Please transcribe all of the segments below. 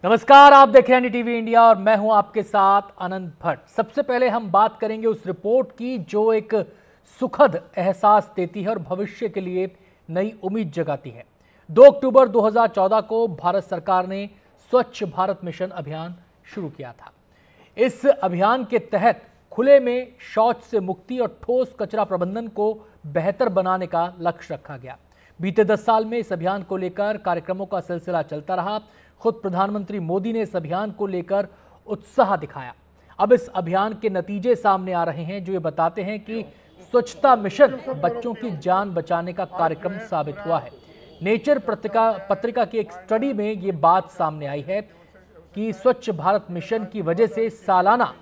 नमस्कार, आप देख रहे हैं NDTV इंडिया और मैं हूं आपके साथ आनंद भट्ट। सबसे पहले हम बात करेंगे उस रिपोर्ट की जो एक सुखद एहसास देती है और भविष्य के लिए नई उम्मीद जगाती है। 2 अक्टूबर 2014 को भारत सरकार ने स्वच्छ भारत मिशन अभियान शुरू किया था। इस अभियान के तहत खुले में शौच से मुक्ति और ठोस कचरा प्रबंधन को बेहतर बनाने का लक्ष्य रखा गया। बीते 10 साल में इस अभियान को लेकर कार्यक्रमों का सिलसिला चलता रहा। खुद प्रधानमंत्री मोदी ने इस अभियान को लेकर उत्साह दिखाया। अब इस अभियान के नतीजे सामने आ रहे हैं जो ये बताते हैं कि स्वच्छता मिशन बच्चों की जान बचाने का कार्यक्रम साबित हुआ है। नेचर पत्रिका की एक स्टडी में ये बात सामने आई है कि स्वच्छ भारत मिशन की वजह से सालाना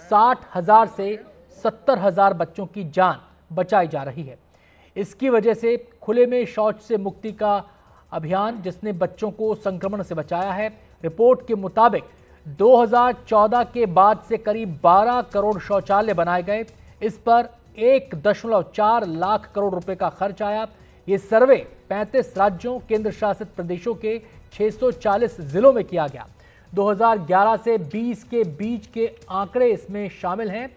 60,000 से 70,000 बच्चों की जान बचाई जा रही है। इसकी वजह से खुले में शौच से मुक्ति का अभियान जिसने बच्चों को संक्रमण से बचाया है। रिपोर्ट के मुताबिक 2014 के बाद से करीब 12 करोड़ शौचालय बनाए गए। इस पर 1.4 लाख करोड़ रुपए का खर्च आया। ये सर्वे 35 राज्यों केंद्र शासित प्रदेशों के 640 जिलों में किया गया। 2011 से 20 के बीच के आंकड़े इसमें शामिल हैं।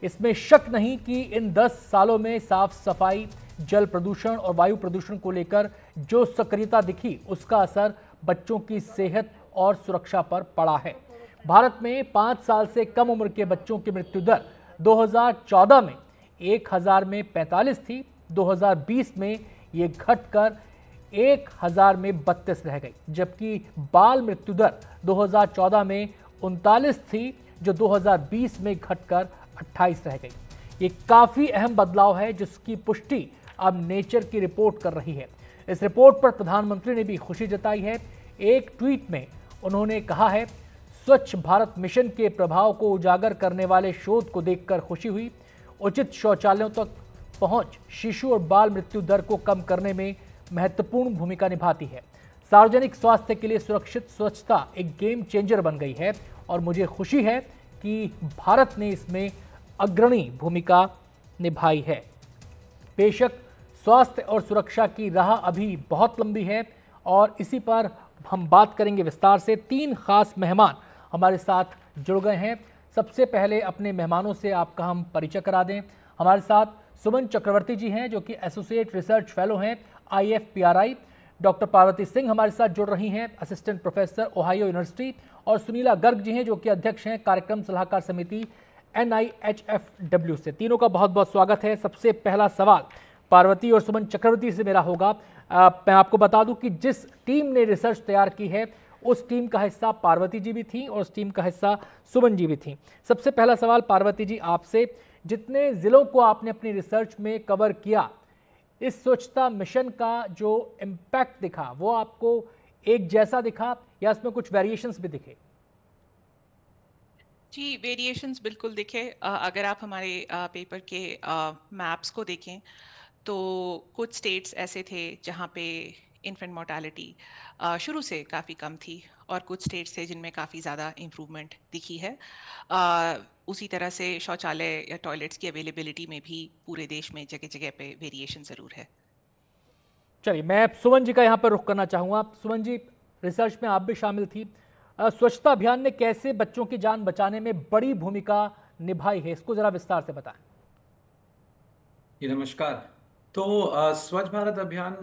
इसमें शक नहीं कि इन 10 सालों में साफ सफाई, जल प्रदूषण और वायु प्रदूषण को लेकर जो सक्रियता दिखी उसका असर बच्चों की सेहत और सुरक्षा पर पड़ा है। भारत में 5 साल से कम उम्र के बच्चों की मृत्यु दर 2014 में 1000 में 45 थी। 2020 में ये घटकर 1000 में 32 रह गई, जबकि बाल मृत्यु दर 2014 में 39 थी जो 2020 में घटकर 28 रह गई। ये काफी अहम बदलाव है जिसकी पुष्टि अब नेचर की रिपोर्ट कर रही है। इस रिपोर्ट पर प्रधानमंत्री ने भी खुशी जताई है। एक ट्वीट में उन्होंने कहा है, स्वच्छ भारत मिशन के प्रभाव को उजागर करने वाले शोध को देखकर खुशी हुई। उचित शौचालयों तक पहुंच शिशु और बाल मृत्यु दर को कम करने में महत्वपूर्ण भूमिका निभाती है। सार्वजनिक स्वास्थ्य के लिए सुरक्षित स्वच्छता एक गेम चेंजर बन गई है और मुझे खुशी है कि भारत ने इसमें अग्रणी भूमिका निभाई है। बेशक स्वास्थ्य और सुरक्षा की राह अभी बहुत लंबी है और इसी पर हम बात करेंगे विस्तार से। 3 खास मेहमान हमारे साथ जुड़ गए हैं। सबसे पहले अपने मेहमानों से आपका हम परिचय करा दें। हमारे साथ सुमन चक्रवर्ती जी हैं जो कि एसोसिएट रिसर्च फेलो हैं IFPRI। डॉक्टर पार्वती सिंह हमारे साथ जुड़ रही हैं, असिस्टेंट प्रोफेसर ओहायो यूनिवर्सिटी। और सुनीला गर्ग जी हैं जो कि अध्यक्ष हैं कार्यक्रम सलाहकार समिति NIHFW से। तीनों का बहुत बहुत स्वागत है। सबसे पहला सवाल पार्वती और सुमन चक्रवर्ती से मेरा होगा। मैं आपको बता दूं कि जिस टीम ने रिसर्च तैयार की है उस टीम का हिस्सा पार्वती जी भी थी और उस टीम का हिस्सा सुमन जी भी थी। सबसे पहला सवाल पार्वती जी आपसे, जितने जिलों को आपने अपनी रिसर्च में कवर किया, इस स्वच्छता मिशन का जो इम्पैक्ट दिखा वो आपको एक जैसा दिखा या इसमें कुछ वेरिएशंस भी दिखे? जी, वेरिएशंस बिल्कुल दिखे। अगर आप हमारे पेपर के मैप्स को देखें तो कुछ स्टेट्स ऐसे थे जहाँ पे इन्फेंट मोर्टालिटी शुरू से काफ़ी कम थी और कुछ स्टेट्स थे जिनमें काफ़ी ज़्यादा इम्प्रूवमेंट दिखी है। उसी तरह से शौचालय या टॉयलेट्स की अवेलेबिलिटी में भी पूरे देश में जगह जगह पे वेरिएशन ज़रूर है। चलिए, मैं सुमन जी का यहाँ पर रुख करना चाहूँगा। सुमन जी, रिसर्च में आप भी शामिल थी। स्वच्छता अभियान ने कैसे बच्चों की जान बचाने में बड़ी भूमिका निभाई है, इसको जरा विस्तार से बताएं। जी नमस्कार। तो स्वच्छ भारत अभियान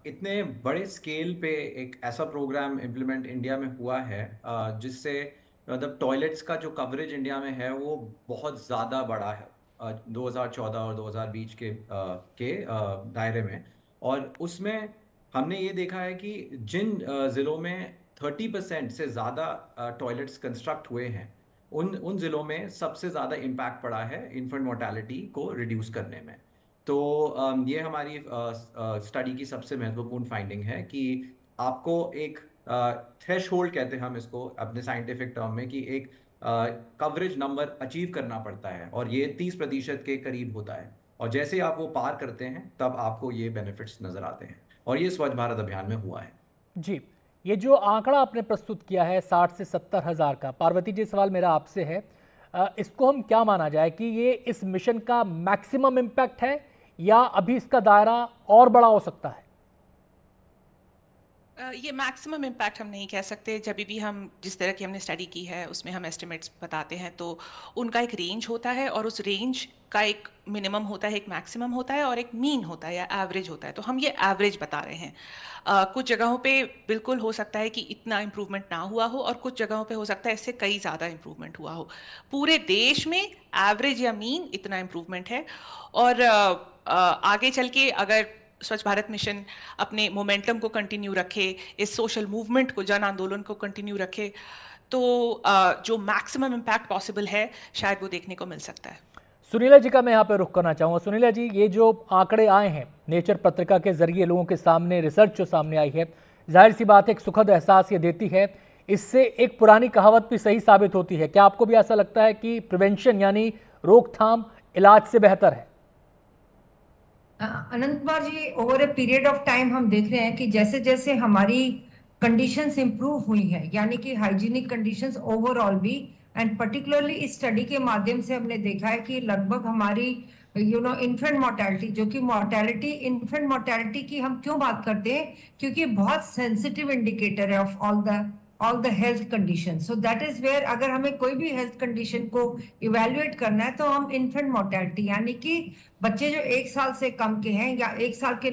इतने बड़े स्केल पे एक ऐसा प्रोग्राम इम्प्लीमेंट इंडिया में हुआ है जिससे मतलब टॉयलेट्स का जो कवरेज इंडिया में है वो बहुत ज़्यादा बड़ा है 2014 और 2020 के दायरे में। और उसमें हमने ये देखा है कि जिन ज़िलों में 30% से ज़्यादा टॉयलेट्स कंस्ट्रक्ट हुए हैं उन ज़िलों में सबसे ज़्यादा इम्पैक्ट पड़ा है इन्फेंट मोर्टालिटी को रिड्यूस करने में। तो ये हमारी स्टडी की सबसे महत्वपूर्ण फाइंडिंग है कि आपको एक थ्रेशहोल्ड कहते हैं हम इसको अपने साइंटिफिक टर्म में, कि एक कवरेज नंबर अचीव करना पड़ता है और ये 30% के करीब होता है और जैसे ही आप वो पार करते हैं तब आपको ये बेनिफिट्स नजर आते हैं और ये स्वच्छ भारत अभियान में हुआ है। जी, ये जो आंकड़ा आपने प्रस्तुत किया है 60 से 70,000 का, पार्वती जी सवाल मेरा आपसे है, इसको हम क्या माना जाए कि ये इस मिशन का मैक्सिमम इम्पैक्ट है या अभी इसका दायरा और बड़ा हो सकता है? ये मैक्सिमम इम्पैक्ट हम नहीं कह सकते। जब भी हम जिस तरह की हमने स्टडी की है उसमें हम एस्टिमेट्स बताते हैं, तो उनका एक रेंज होता है और उस रेंज का एक मिनिमम होता है, एक मैक्सिमम होता है और एक मीन होता है या एवरेज होता है। तो हम ये एवरेज बता रहे हैं। कुछ जगहों पे बिल्कुल हो सकता है कि इतना इम्प्रूवमेंट ना हुआ हो और कुछ जगहों पे हो सकता है इससे कई ज़्यादा इम्प्रूवमेंट हुआ हो। पूरे देश में एवरेज या मीन इतना इम्प्रूवमेंट है। और आगे चल के अगर स्वच्छ भारत मिशन अपने मोमेंटम को कंटिन्यू रखे, इस सोशल मूवमेंट को, जन आंदोलन को कंटिन्यू रखे, तो जो मैक्सिमम इम्पैक्ट पॉसिबल है शायद वो देखने को मिल सकता है। सुनीला जी का मैं यहाँ पे रुख करना चाहूँगा। सुनीला जी, ये जो आंकड़े आए हैं नेचर पत्रिका के जरिए लोगों के सामने, रिसर्च जो सामने आई है, जाहिर सी बात है एक सुखद एहसास ये देती है। इससे एक पुरानी कहावत भी सही साबित होती है। क्या आपको भी ऐसा लगता है कि प्रिवेंशन यानी रोकथाम इलाज से बेहतर है? Anant Kumar ji, over a period of time हम देख रहे हैं कि जैसे जैसे हमारी कंडीशंस इंप्रूव हुई हैं, यानी कि हाइजीनिक कंडीशंस ओवरऑल भी, एंड पर्टिकुलरली इस स्टडी के माध्यम से हमने देखा है कि लगभग हमारी इन्फेंट मोर्टेलिटी, जो कि मोर्टेलिटी, इन्फेंट मोर्टेलिटी की हम क्यों बात करते हैं, क्योंकि बहुत सेंसिटिव इंडिकेटर है of all the health condition. So that is where अगर हमें कोई भी हेल्थ कंडीशन को इवेल्युएट करना है तो हम इन्फेंट मोर्टेलिटी, यानी कि बच्चे जो 1 साल से कम के हैं या 1 साल के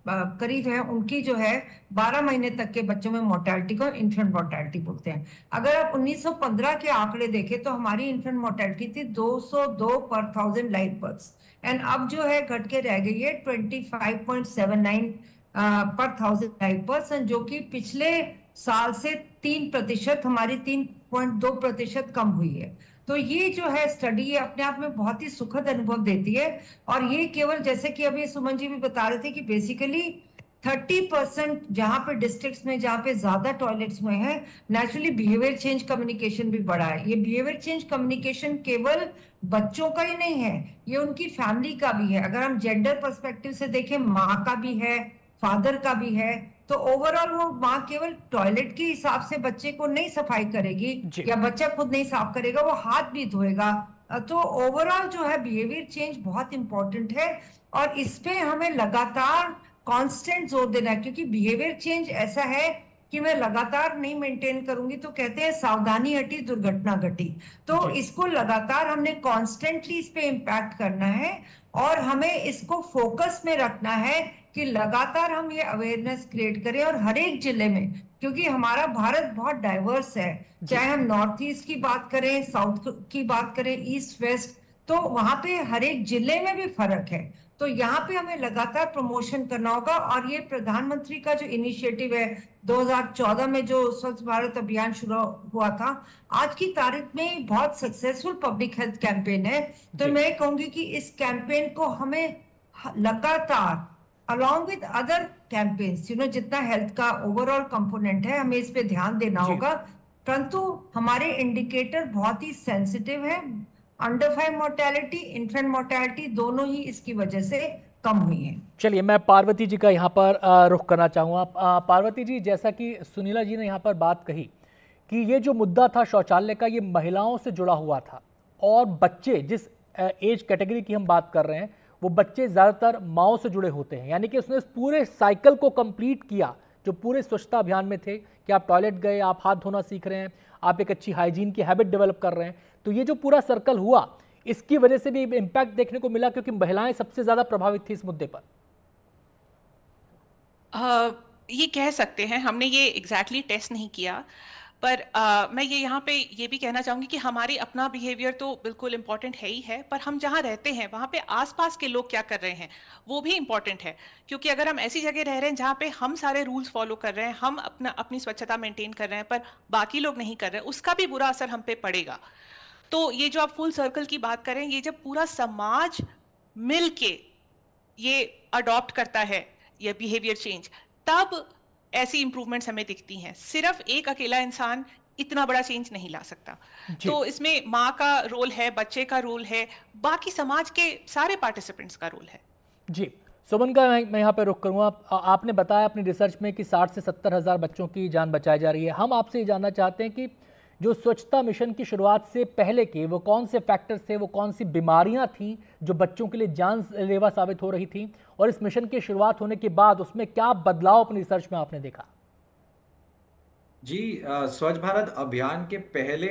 करीब है, उनकी जो है 12 महीने तक के बच्चों में मोर्टेलिटी को इन्फेंट मोर्टेलिटी बोलते हैं। अगर आप 1915 के आंकड़े देखें तो हमारी इन्फेंट मोर्टेलिटी थी 202 पर 1000 लाइव बर्थ्स, एंड अब जो है घट के रह गई है 25.79 पर 1000 लाइव बर्थ्स, जो कि पिछले साल से 3%, हमारी 3.2% कम हुई है। तो ये जो है स्टडी, ये अपने आप में बहुत ही सुखद अनुभव देती है। और ये केवल, जैसे कि अभी सुमन जी भी बता रहे थे, कि बेसिकली 30% जहाँ पे डिस्ट्रिक्ट्स में जहाँ पे ज्यादा टॉयलेट्स हुए हैं, नेचुरली बिहेवियर चेंज कम्युनिकेशन भी बढ़ा है। ये बिहेवियर चेंज कम्युनिकेशन केवल बच्चों का ही नहीं है, ये उनकी फैमिली का भी है। अगर हम जेंडर पर्सपेक्टिव से देखें, माँ का भी है, फादर का भी है। तो ओवरऑल वो माँ केवल टॉयलेट के हिसाब से बच्चे को नहीं सफाई करेगी या बच्चा खुद नहीं साफ करेगा, वो हाथ भी धोएगा। तो ओवरऑल जो है बिहेवियर चेंज बहुत इंपॉर्टेंट है और इस पे हमें लगातार कांस्टेंट जोर देना है, क्योंकि बिहेवियर चेंज ऐसा है कि मैं लगातार नहीं मेंटेन करूंगी तो कहते हैं सावधानी हटी दुर्घटना घटी। तो इसको लगातार हमने कॉन्स्टेंटली इस पे इम्पैक्ट करना है और हमें इसको फोकस में रखना है कि लगातार हम ये अवेयरनेस क्रिएट करें। और हर एक जिले में, क्योंकि हमारा भारत बहुत डाइवर्स है, चाहे हम नॉर्थ ईस्ट की बात करें, साउथ की बात करें, ईस्ट वेस्ट, तो वहां पे हर एक जिले में भी फर्क है। तो यहाँ पे हमें लगातार प्रमोशन करना होगा। और ये प्रधानमंत्री का जो इनिशिएटिव है 2014 में जो स्वच्छ भारत अभियान शुरू हुआ था, आज की तारीख में बहुत सक्सेसफुल पब्लिक हेल्थ कैंपेन है। तो मैं कहूंगी कि इस कैंपेन को हमें लगातार अलॉन्ग विद अदर कैंपेन्स, जितना हेल्थ का ओवरऑल कंपोनेंट है, हमें इस पे ध्यान देना होगा। परंतु हमारे इंडिकेटर बहुत ही सेंसिटिव है। अंडर 5 मोर्टेलिटी, इन्फेंट मोर्टेलिटी दोनों ही इसकी वजह से कम हुई है। चलिए, मैं पार्वती जी का यहाँ पर रुख करना चाहूँगा। पार्वती जी, जैसा कि सुनीला जी ने यहाँ पर बात कही कि ये जो मुद्दा था शौचालय का, ये महिलाओं से जुड़ा हुआ था और बच्चे, जिस एज कैटेगरी की हम बात कर रहे हैं, वो बच्चे ज़्यादातर माँओं से जुड़े होते हैं। यानी कि उसने इस पूरे साइकिल को कंप्लीट किया जो पूरे स्वच्छता अभियान में थे कि आप टॉयलेट गए, आप हाथ धोना सीख रहे हैं, आप एक अच्छी हाइजीन की हैबिट डेवलप कर रहे हैं। तो ये जो पूरा सर्कल हुआ, इसकी वजह से भी इम्पैक्ट देखने को मिला क्योंकि महिलाएं सबसे ज़्यादा प्रभावित थी इस मुद्दे पर। ये कह सकते हैं, हमने ये एग्जैक्टली टेस्ट नहीं किया, पर मैं ये यहाँ पे ये भी कहना चाहूँगी कि हमारी अपना बिहेवियर तो बिल्कुल इम्पॉर्टेंट है ही है, पर हम जहाँ रहते हैं वहाँ पे आसपास के लोग क्या कर रहे हैं वो भी इम्पॉर्टेंट है। क्योंकि अगर हम ऐसी जगह रह रहे हैं जहाँ पे हम सारे रूल्स फॉलो कर रहे हैं, हम अपनी स्वच्छता मेंटेन कर रहे हैं, पर बाकी लोग नहीं कर रहे हैं, उसका भी बुरा असर हम पे पड़ेगा। तो ये जो आप फुल सर्कल की बात करें, ये जब पूरा समाज मिल के ये अडॉप्ट करता है ये बिहेवियर चेंज, तब ऐसी इंप्रूवमेंट्स हमें दिखती हैं। सिर्फ एक अकेला इंसान इतना बड़ा चेंज नहीं ला सकता। तो इसमें माँ का रोल है, बच्चे का रोल है, बाकी समाज के सारे पार्टिसिपेंट्स का रोल है। जी, सुमन का मैं यहाँ पे रुक करूँगा। आपने बताया अपनी रिसर्च में कि 60 से 70 हज़ार बच्चों की जान बचाई जा रही है। हम आपसे ये जानना चाहते हैं कि जो स्वच्छता मिशन की शुरुआत से पहले के वो कौन से फैक्टर्स थे, वो कौन सी बीमारियां थी जो बच्चों के लिए जानलेवा साबित हो रही थी, और इस मिशन की शुरुआत होने के बाद उसमें क्या बदलाव अपनी रिसर्च में आपने देखा? जी, स्वच्छ भारत अभियान के पहले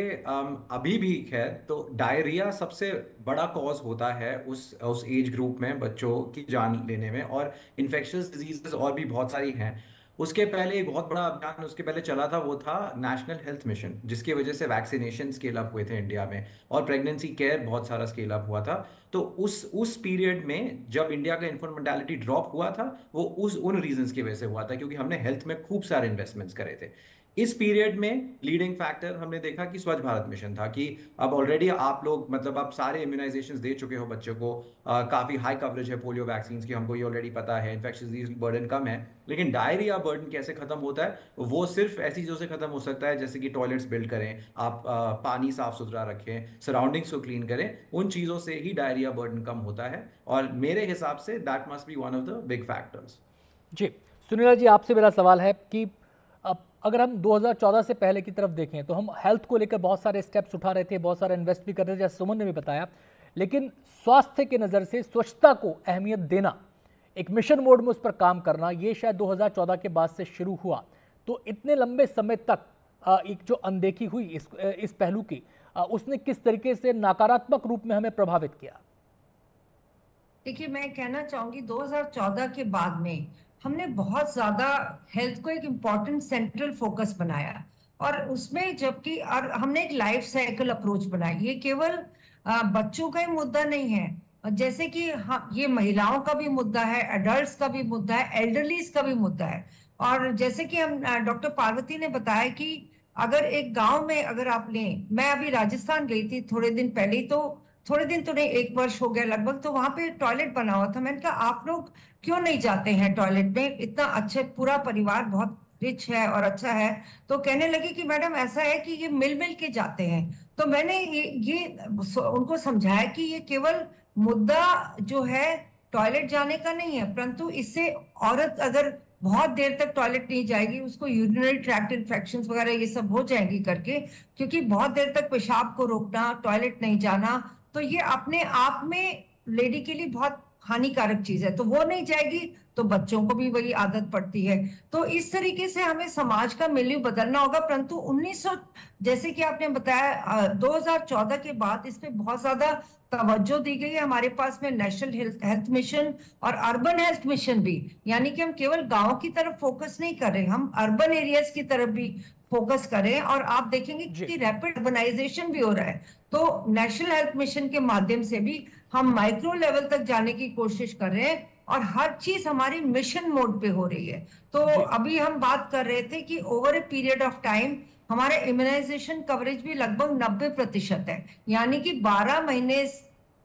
अभी भी खैर तो डायरिया सबसे बड़ा कॉज होता है उस एज ग्रुप में बच्चों की जान लेने में, और इन्फेक्शियस डिजीजेस और भी बहुत सारी हैं। उसके पहले एक बहुत बड़ा अभियान उसके पहले चला था, वो था नेशनल हेल्थ मिशन, जिसकी वजह से वैक्सीनेशन स्केल अप हुए थे इंडिया में, और प्रेगनेंसी केयर बहुत सारा स्केल अप हुआ था। तो उस पीरियड में जब इंडिया का इन्फेंट मोर्टेलिटी ड्रॉप हुआ था, वो उन रीजंस की वजह से हुआ था, क्योंकि हमने हेल्थ में खूब सारे इन्वेस्टमेंट्स करे थे। इस पीरियड में लीडिंग फैक्टर हमने देखा कि स्वच्छ भारत मिशन था, कि अब ऑलरेडी आप लोग मतलब आप सारे इम्यूनाइजेशंस दे चुके हो बच्चों को, काफी हाई कवरेज है पोलियो वैक्सीन की, हमको ये ऑलरेडी पता है, इन्फेक्शियस डिजीज बर्डन कम है। लेकिन डायरिया बर्डन कैसे खत्म होता है, वो सिर्फ ऐसी चीजों से खत्म हो सकता है जैसे कि टॉयलेट्स बिल्ड करें आप, पानी साफ सुथरा रखें, सराउंडिंग्स को क्लीन करें। उन चीजों से ही डायरिया बर्डन कम होता है, और मेरे हिसाब से that must be one of the big factors. जी सुनीला जी, आपसे मेरा सवाल है कि अब अगर हम 2014 से पहले की तरफ देखें तो हम हेल्थ को लेकर बहुत सारे स्टेप्स उठा रहे थे, बहुत सारे इन्वेस्ट भी कर रहे थे, जैसे सुमन ने भी बताया। लेकिन स्वास्थ्य की नज़र से स्वच्छता को अहमियत देना, एक मिशन मोड में उस पर काम करना, ये शायद 2014 के बाद से शुरू हुआ। तो इतने लंबे समय तक एक जो अनदेखी हुई इस पहलू की, उसने किस तरीके से नकारात्मक रूप में हमें प्रभावित किया? देखिए, मैं कहना चाहूंगी 2014 के बाद में हमने बहुत ज्यादा हेल्थ को एक इम्पॉर्टेंट सेंट्रल फोकस बनाया, और उसमें जबकि और हमने एक लाइफ साइकिल अप्रोच बनाई। ये केवल बच्चों का ही मुद्दा नहीं है, जैसे कि हाँ, ये महिलाओं का भी मुद्दा है, एडल्ट्स का भी मुद्दा है, एल्डरलीज का भी मुद्दा है। और जैसे कि हम डॉक्टर पार्वती ने बताया कि अगर एक गांव में अगर आप लें, मैं अभी राजस्थान गई थी थोड़े दिन पहले, तो थोड़े दिन तो नहीं, 1 वर्ष हो गया लगभग, तो वहां पे टॉयलेट बना हुआ था। मैंने कहा आप लोग क्यों नहीं जाते हैं टॉयलेट में, इतना अच्छे पूरा परिवार बहुत रिच है और अच्छा है। तो कहने लगे कि मैडम ऐसा है कि ये मिल मिल के जाते हैं। तो मैंने ये उनको समझाया कि ये केवल मुद्दा जो है टॉयलेट जाने का नहीं है, परंतु इससे औरत अगर बहुत देर तक टॉयलेट नहीं जाएगी, उसको यूरिनरी ट्रैक्ट इन्फेक्शन वगैरह ये सब हो जाएंगी करके, क्योंकि बहुत देर तक पेशाब को रोकना, टॉयलेट नहीं जाना, तो ये अपने आप में लेडी के लिए बहुत हानिकारक चीज है। तो वो नहीं जाएगी तो बच्चों को भी वही आदत पड़ती है। तो इस तरीके से हमें समाज का मिलियू बदलना होगा। परंतु 1900, जैसे कि आपने बताया, 2014 के बाद इस पे बहुत ज्यादा तवज्जो दी गई है। हमारे पास में नेशनल हेल्थ मिशन और अर्बन हेल्थ मिशन भी, यानी कि हम केवल गांव की तरफ फोकस नहीं कर रहे, हम अर्बन एरियाज की तरफ भी फोकस करें। और आप देखेंगे कि रैपिड अर्बनाइजेशन भी हो रहा है, तो नेशनल हेल्थ मिशन के माध्यम से भी हम माइक्रो लेवल तक जाने की कोशिश कर रहे हैं, और हर चीज हमारी मिशन मोड पे हो रही है। तो अभी हम बात कर रहे थे कि over a period of time हमारा इम्यूनाइजेशन कवरेज भी लगभग 90% है, यानी कि 12 महीने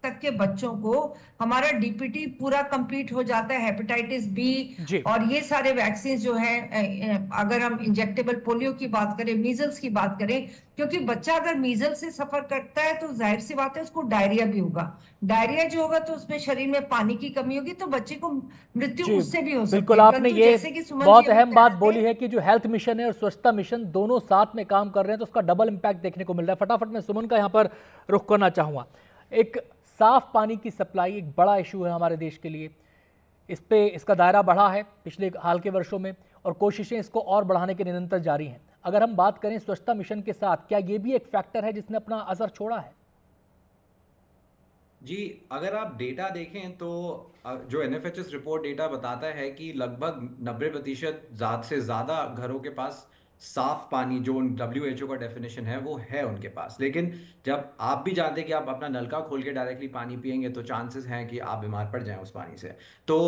तक के बच्चों को हमारा डीपीटी पूरा कंप्लीट हो जाता है, हेपेटाइटिस बी और ये सारे वैक्सीन जो हैं, अगर हम इंजेक्टेबल पोलियो की बात करें, मीजल्स की बात करें, क्योंकि बच्चा अगर मीजल्स से सफर करता है तो जाहिर सी बात है उसको डायरिया भी होगा। डायरिया जो होगा तो उसमें शरीर में पानी की कमी होगी, तो बच्चे को मृत्यु उससे भी हो सकती है। बिल्कुल, आपने ये जैसे कि सुमन बहुत जी अहम बात बोली है कि जो हेल्थ मिशन है और स्वच्छता मिशन दोनों साथ में काम कर रहे हैं, तो उसका डबल इम्पैक्ट देखने को मिल रहा है। फटाफट मैं सुमन का यहाँ पर रुख करना चाहूँगा। एक साफ पानी की सप्लाई एक बड़ा इशू है हमारे देश के लिए, इसका दायरा बढ़ा है पिछले हाल के वर्षों में, और कोशिशें इसको और बढ़ाने के निरंतर जारी हैं। अगर हम बात करें स्वच्छता मिशन के साथ, क्या ये भी एक फैक्टर है जिसने अपना असर छोड़ा है? जी, अगर आप डेटा देखें तो जो एनएफएचएस रिपोर्ट डेटा बताता है कि लगभग 90% से ज़्यादा घरों के पास साफ पानी, जो WHO का डेफिनेशन है, वो है उनके पास। लेकिन जब आप भी जानते हैं कि आप अपना नलका खोल के डायरेक्टली पानी पिएंगे तो चांसेस हैं कि आप बीमार पड़ जाएं उस पानी से। तो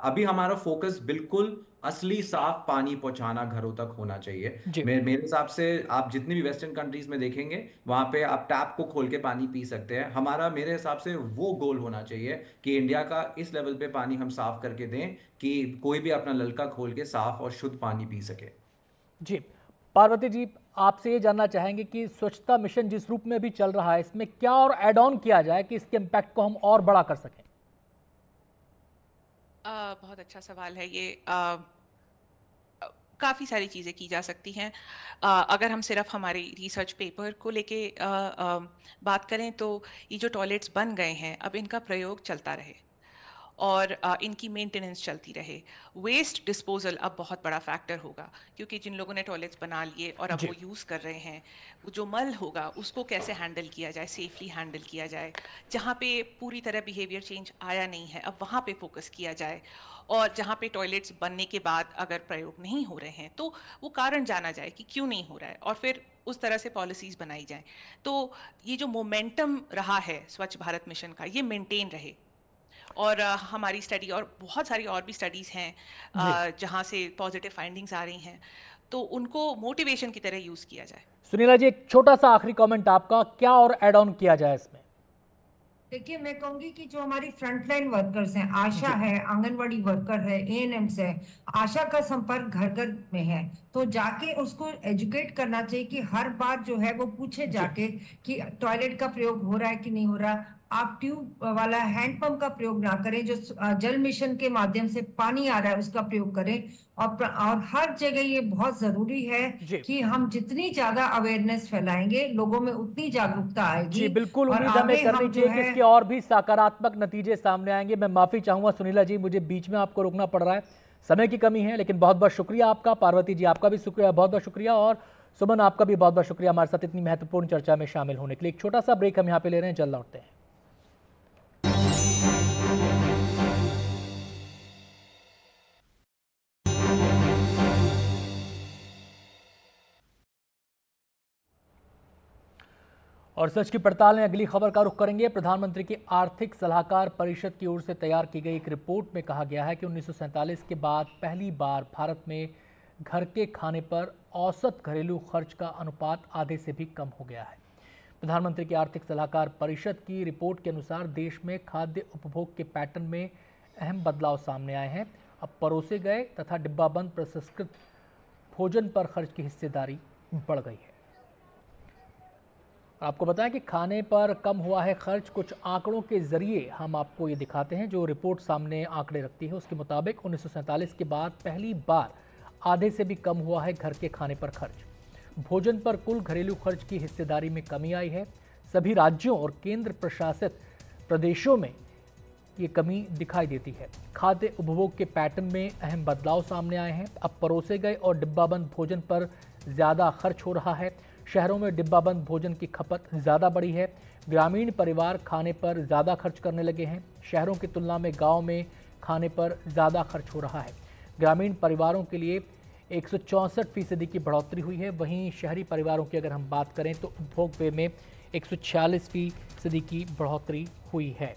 अभी हमारा फोकस बिल्कुल असली साफ पानी पहुंचाना घरों तक होना चाहिए। मेरे हिसाब से आप जितनी भी वेस्टर्न कंट्रीज में देखेंगे, वहां पे आप टैप को खोल के पानी पी सकते हैं। हमारा मेरे हिसाब से वो गोल होना चाहिए कि इंडिया का इस लेवल पे पानी हम साफ करके दें कि कोई भी अपना नलका खोल के साफ और शुद्ध पानी पी सके। जी, पार्वती जी, आपसे ये जानना चाहेंगे कि स्वच्छता मिशन जिस रूप में भी चल रहा है, इसमें क्या और ऐड ऑन किया जाए कि इसके इम्पैक्ट को हम और बड़ा कर सकें? बहुत अच्छा सवाल है ये। काफ़ी सारी चीज़ें की जा सकती हैं। अगर हम सिर्फ हमारे रिसर्च पेपर को लेके बात करें, तो ये जो टॉयलेट्स बन गए हैं, अब इनका प्रयोग चलता रहे, और इनकी मेंटेनेंस चलती रहे। वेस्ट डिस्पोजल अब बहुत बड़ा फैक्टर होगा, क्योंकि जिन लोगों ने टॉयलेट्स बना लिए और अब जी। वो यूज़ कर रहे हैं, वो जो मल होगा उसको कैसे हैंडल किया जाए, सेफली हैंडल किया जाए। जहाँ पे पूरी तरह बिहेवियर चेंज आया नहीं है, अब वहाँ पे फोकस किया जाए। और जहाँ पे टॉयलेट्स बनने के बाद अगर प्रयोग नहीं हो रहे हैं, तो वो कारण जाना जाए कि क्यों नहीं हो रहा है, और फिर उस तरह से पॉलिसीज बनाई जाए। तो ये जो मोमेंटम रहा है स्वच्छ भारत मिशन का, ये मेंटेन रहे। और हमारी स्टडी और बहुत सारी और भी स्टडीज हैं जी जहाँ से पॉजिटिव फाइंडिंग्स आ रही हैं, तो उनको मोटिवेशन की तरह यूज किया जाए। सुनीला जी, एक छोटा सा आखिरी कमेंट आपका, क्या और ऐड ऑन किया जाए इसमें? देखिए, मैं कहूंगी कि जो हमारी फ्रंटलाइन वर्कर्स हैं, आशा जी है, आंगनवाड़ी वर्कर है, एएनएम्स है, आशा का संपर्क घर घर में है, तो जाके उसको एजुकेट करना चाहिए कि हर बार जो है वो पूछे जी जाके कि टॉयलेट का प्रयोग हो रहा है कि नहीं हो रहा। आप ट्यूब वाला हैंडपंप का प्रयोग ना करें, जो जल मिशन के माध्यम से पानी आ रहा है उसका प्रयोग करें। और हर जगह ये बहुत जरूरी है जी कि हम जितनी ज्यादा अवेयरनेस फैलाएंगे, लोगों में उतनी जागरूकता जी, आएगी। बिल्कुल और उम्मीद हमें आगे करनी हम जो चाहिए कि है इसके और भी सकारात्मक नतीजे सामने आएंगे। मैं माफ़ी चाहूँगा सुनीला जी, मुझे बीच में आपको रोकना पड़ रहा है, समय की कमी है, लेकिन बहुत बहुत शुक्रिया आपका। पार्वती जी, आपका भी शुक्रिया, बहुत बहुत शुक्रिया। और सुमन, आपका भी बहुत बहुत शुक्रिया हमारे साथ इतनी महत्वपूर्ण चर्चा में शामिल होने के लिए। एक छोटा सा ब्रेक हम यहाँ पे ले रहे हैं, जल्द लौटते हैं। और सच की पड़ताल में अगली खबर का रुख करेंगे। प्रधानमंत्री की आर्थिक सलाहकार परिषद की ओर से तैयार की गई एक रिपोर्ट में कहा गया है कि 1947 के बाद पहली बार भारत में घर के खाने पर औसत घरेलू खर्च का अनुपात आधे से भी कम हो गया है। प्रधानमंत्री की आर्थिक सलाहकार परिषद की रिपोर्ट के अनुसार देश में खाद्य उपभोग के पैटर्न में अहम बदलाव सामने आए हैं। अब परोसे गए तथा डिब्बाबंद प्रसंस्कृत भोजन पर खर्च की हिस्सेदारी बढ़ गई है। आपको बताएं कि खाने पर कम हुआ है खर्च। कुछ आंकड़ों के जरिए हम आपको ये दिखाते हैं, जो रिपोर्ट सामने आंकड़े रखती है। उसके मुताबिक 1947 के बाद पहली बार आधे से भी कम हुआ है घर के खाने पर खर्च। भोजन पर कुल घरेलू खर्च की हिस्सेदारी में कमी आई है। सभी राज्यों और केंद्र प्रशासित प्रदेशों में ये कमी दिखाई देती है। खाद्य उपभोग के पैटर्न में अहम बदलाव सामने आए हैं। अब परोसे गए और डिब्बाबंद भोजन पर ज़्यादा खर्च हो रहा है। शहरों में डिब्बाबंद भोजन की खपत ज़्यादा बढ़ी है। ग्रामीण परिवार खाने पर ज़्यादा खर्च करने लगे हैं। शहरों की तुलना में गांव में खाने पर ज़्यादा खर्च हो रहा है। ग्रामीण परिवारों के लिए 164% की बढ़ोतरी हुई है। वहीं शहरी परिवारों की अगर हम बात करें तो उपभोग व्यय में 146% की बढ़ोतरी हुई है।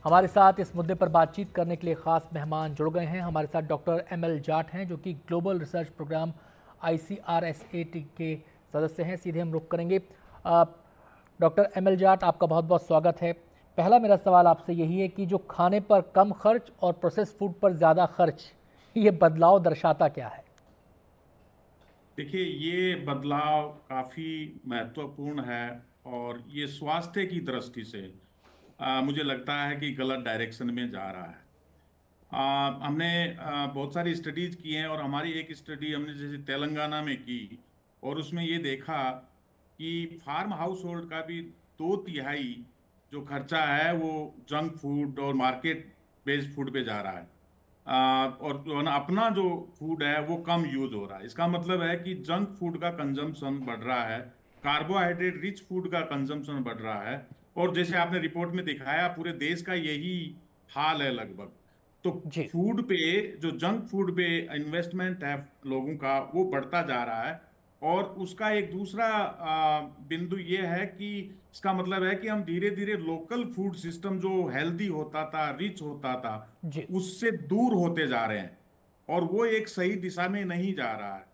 हमारे साथ इस मुद्दे पर बातचीत करने के लिए खास मेहमान जुड़ गए हैं। हमारे साथ डॉक्टर ML जाट हैं, जो कि ग्लोबल रिसर्च प्रोग्राम ICRSAT के सदस्य हैं। सीधे हम रुख करेंगे। डॉक्टर ML जाट, आपका बहुत बहुत स्वागत है। पहला मेरा सवाल आपसे यही है कि जो खाने पर कम खर्च और प्रोसेस फूड पर ज़्यादा खर्च, ये बदलाव दर्शाता क्या है? देखिए, ये बदलाव काफ़ी महत्वपूर्ण है और ये स्वास्थ्य की दृष्टि से मुझे लगता है कि गलत डायरेक्शन में जा रहा है। हमने बहुत सारी स्टडीज की हैं और हमारी एक स्टडी हमने जैसे तेलंगाना में की और उसमें ये देखा कि फार्म हाउस होल्ड का भी 2/3 जो खर्चा है वो जंक फूड और मार्केट बेस्ड फूड पे जा रहा है। और जो है ना, अपना जो फूड है वो कम यूज हो रहा है। इसका मतलब है कि जंक फूड का कंजम्पशन बढ़ रहा है, कार्बोहाइड्रेट रिच फूड का कंजम्पशन बढ़ रहा है। और जैसे आपने रिपोर्ट में दिखाया, पूरे देश का यही हाल है लगभग। तो जी फूड पे, जो जंक फूड पे इन्वेस्टमेंट है लोगों का, वो बढ़ता जा रहा है। और उसका एक दूसरा बिंदु ये है कि इसका मतलब है कि हम धीरे धीरे लोकल फूड सिस्टम जो हेल्दी होता था, रिच होता था, जी उससे दूर होते जा रहे हैं और वो एक सही दिशा में नहीं जा रहा है।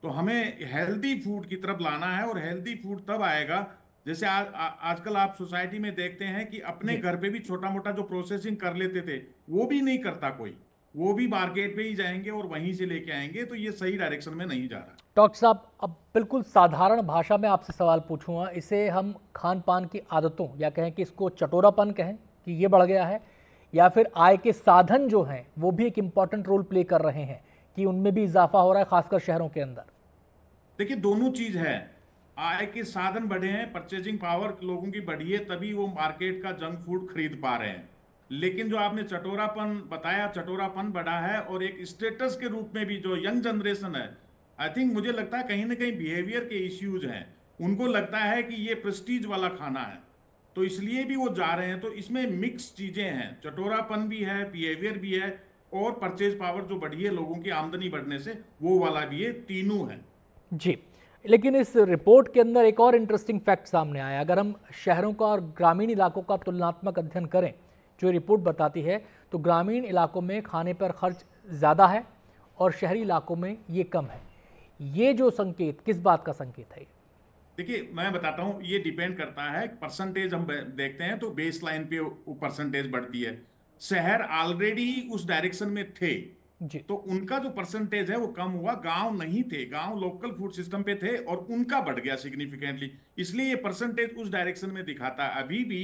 तो हमें हेल्दी फूड की तरफ लाना है और हेल्दी फूड तब आएगा जैसे आजकल आप सोसाइटी में देखते हैं कि अपने जी घर पे भी छोटा मोटा जो प्रोसेसिंग कर लेते थे वो भी नहीं करता कोई, वो भी मार्केट पे ही जाएंगे और वहीं से लेके आएंगे। तो ये सही डायरेक्शन में नहीं जा रहा। डॉक्टर साहब, अब बिल्कुल साधारण भाषा में आपसे सवाल पूछूंगा। इसे हम खान पान की आदतों, या कहें कि इसको चटोरापन कहें, कि ये बढ़ गया है, या फिर आय के साधन जो हैं वो भी एक इम्पॉर्टेंट रोल प्ले कर रहे हैं कि उनमें भी इजाफा हो रहा है, खासकर शहरों के अंदर? देखिए, दोनों चीज है। आय के साधन बढ़े हैं, परचेजिंग पावर लोगों की बढ़ी है, तभी वो मार्केट का जंक फूड खरीद पा रहे हैं। लेकिन जो आपने चटोरापन बताया, चटोरापन बढ़ा है, और एक स्टेटस के रूप में भी जो यंग जनरेशन है, आई थिंक मुझे लगता है कहीं ना कहीं बिहेवियर के इश्यूज हैं, उनको लगता है कि ये प्रेस्टीज वाला खाना है, तो इसलिए भी वो जा रहे हैं। तो इसमें मिक्स चीजें हैं, चटोरापन भी है, बिहेवियर भी है, और परचेज पावर जो बढ़ी है लोगों की आमदनी बढ़ने से, वो वाला भी है, तीनों है जी। लेकिन इस रिपोर्ट के अंदर एक और इंटरेस्टिंग फैक्ट सामने आया। अगर हम शहरों का और ग्रामीण इलाकों का तुलनात्मक अध्ययन करें, जो रिपोर्ट बताती है, तो ग्रामीण इलाकों में खाने पर खर्च ज़्यादा है और शहरी इलाकों में ये कम है। ये जो संकेत किस बात का संकेत है? देखिए, मैं बताता हूँ, ये डिपेंड करता है, परसेंटेज हम देखते हैं तो बेस लाइन पे वो परसेंटेज बढ़ती है। शहर ऑलरेडी उस डायरेक्शन में थे जी। तो उनका जो परसेंटेज है वो कम हुआ। गांव नहीं थे, गांव लोकल फूड सिस्टम पे थे और उनका बढ़ गया सिग्निफिकेंटली, इसलिए ये परसेंटेज उस डायरेक्शन में दिखाता है। अभी भी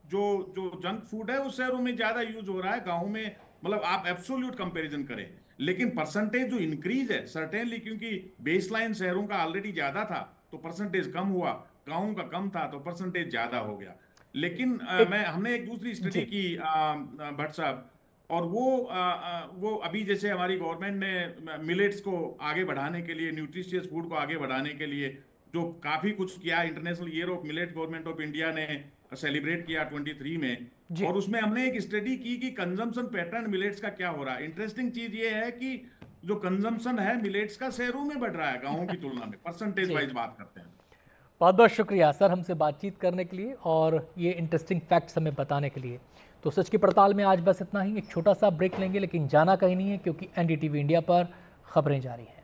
जो जो जंक फूड है वो शहरों में ज्यादा यूज हो रहा है, गाँव में मतलब आप एब्सोल्यूट कंपैरिजन करें, लेकिन परसेंटेज जो इंक्रीज है सर्टेनली, क्योंकि बेसलाइन शहरों का ऑलरेडी ज्यादा था तो परसेंटेज कम हुआ, गाँव का कम था तो परसेंटेज ज्यादा हो गया। लेकिन हमने एक दूसरी स्टडी की भट्ट साहब, और वो अभी जैसे हमारी गवर्नमेंट ने मिलेट्स को आगे बढ़ाने के लिए, न्यूट्रिशियस फूड को आगे बढ़ाने के लिए जो काफी कुछ किया, international year of millet government of India ने सेलिब्रेट किया 23 में, और उसमें हमने एक स्टडी की कि कंजम्पशन पैटर्न मिलेट्स का क्या हो रहा है। इंटरेस्टिंग चीज ये है कि जो कंजम्पशन है मिलेट्स का शहरों में बढ़ रहा है गाँवों की तुलना में, परसेंटेज वाइज बात करते हैं। बहुत बहुत शुक्रिया सर हमसे बातचीत करने के लिए और ये इंटरेस्टिंग फैक्ट्स हमें बताने के लिए। तो सच की पड़ताल में आज बस इतना ही। एक छोटा सा ब्रेक लेंगे, लेकिन जाना कहीं नहीं है, क्योंकि एनडीटीवी इंडिया पर खबरें जारी हैं।